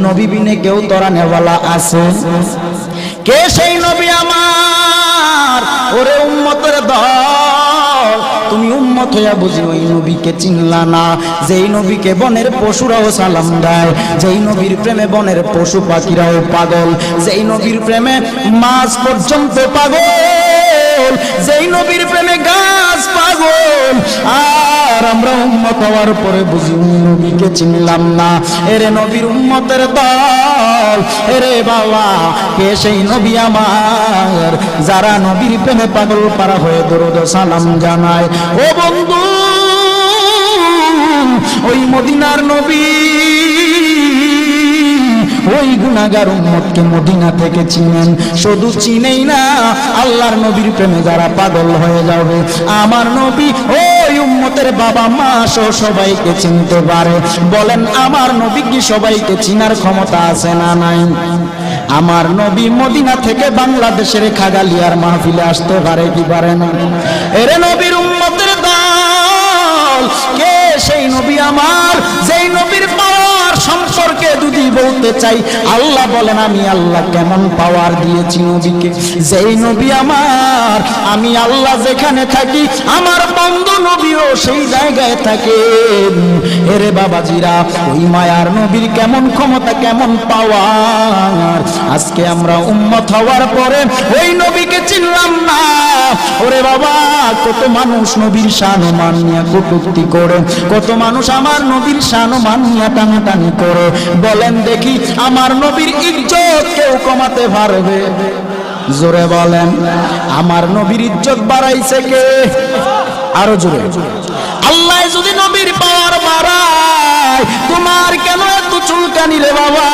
নবী বিনে কেউ তরানেওয়ালা আছে? কে সেই নবী আমার? ওরে উম্মতের দল, তুমি উম্মত হইয়া বুঝি ওই নবীকে চিনলা না, যেই নবীকে বনের পশুরাও সালাম দেয়, যেই নবীর প্রেমে বনের পশু পাখিরাও পাগল, যেই নবীর প্রেমে মাছ পর্যন্ত পাগল, যেই নবীর প্রেমে গাছ পাগল, আর আমরা উম্মত হওয়ার পরে বুঝি নবীকে চিনলাম না। এরে নবীর উম্মতের দল, এরে বাবা, কে সেই নবী আমার যারা নবীর প্রেমে পাগল পারা হয়ে দরুদ সালাম জানায়? ও বন্ধু, ওই মদিনার নবী ওই গুনাহগার উম্মতকে মদিনা থেকে চিনেন, শুধু চিনেই না, আল্লাহর নবীর প্রেমে যারা পাগল হয়ে যাবে, আমার নবী ওই উম্মতের বাবা মা সহ সবাইকে চিনতে পারে। বলেন, আমার নবী কি সবাইকে চিনার ক্ষমতা আছে না নাই? আমার নবী মদিনা থেকে বাংলাদেশের খাগালিয়ার মাহফিলে আসতে পারে কি পারে না? এরে নবীর উম্মতের দল, কে সেই নবী আমার যেই নবীর পাওয়ার সম্পর্কে যদি বলতে চাই, আল্লাহ বলেন আমি আল্লাহ কেমন পাওয়ার দিয়েছি নবীকে। যেই নবী আমার, আমি আল্লাহ যেখানে থাকি আমার বন্ধু নবীও সেই জায়গায় থাকে। এরে বাবাজিরা, ওই মায়ার নবীর কেমন ক্ষমতা, কেমন পাওয়ার। আজকে আমরা উম্মত হওয়ার পরে ওই নবীকে চিনলাম না। ওরে বাবা, কত মানুষ নবীর শান ও মান নিয়ে কটূক্তি করে, কত মানুষ আমার নবীর শান ও মান নিয়ে টানাটানি করে। বলেন দেখি, আমার নবীর ইজ্জত কেউ কমাতে পারবে? জোরে বলেন, আমার নবীর ইজ্জত বাড়াইছে কে? আরো জোরে। আল্লাহ যদি নবীর পাওয়ার বাড়ায়, তোমার কেন এত চুলকানি রে বাবা?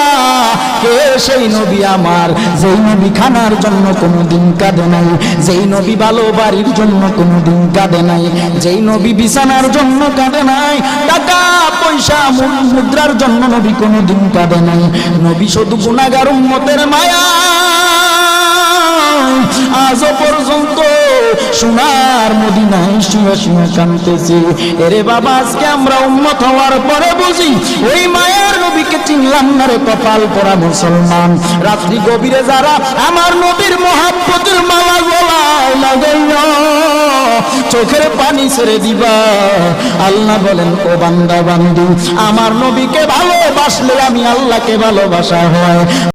কে সেই নবী আমার যেই নবী খানার জন্য কোনোদিন কাঁদে নাই, যেই নবী ভালো বাড়ির জন্য কোনোদিন কাঁদে নাই, যেই নবী বিছানার জন্য কাঁদে নাই, টাকা পয়সা মুদ্রার জন্য নবী কোনোদিন কাঁদে নাই। নবী শুধু গুনাহগার উম্মতের মায়া আজও পর্যন্ত সোনার মদিনায় শুয়ে শুয়ে কাঁদতেছে। এরে বাবা, আজকে আমরা উম্মত হওয়ার পরে বুঝি ওই মায়ার নবীকে চিনলাম না রে কপাল পোড়া মুসলমান। রাত্রি গভীরে যারা আমার নবীর মহাব্বতের মালা গলায় লাগাইয়া চোখের পানি ছেড়ে দিবা, আল্লাহ বলেন ও বান্দা বান্দি, আমার নবীকে ভালোবাসলে আমি আল্লাহকে ভালোবাসা হয়।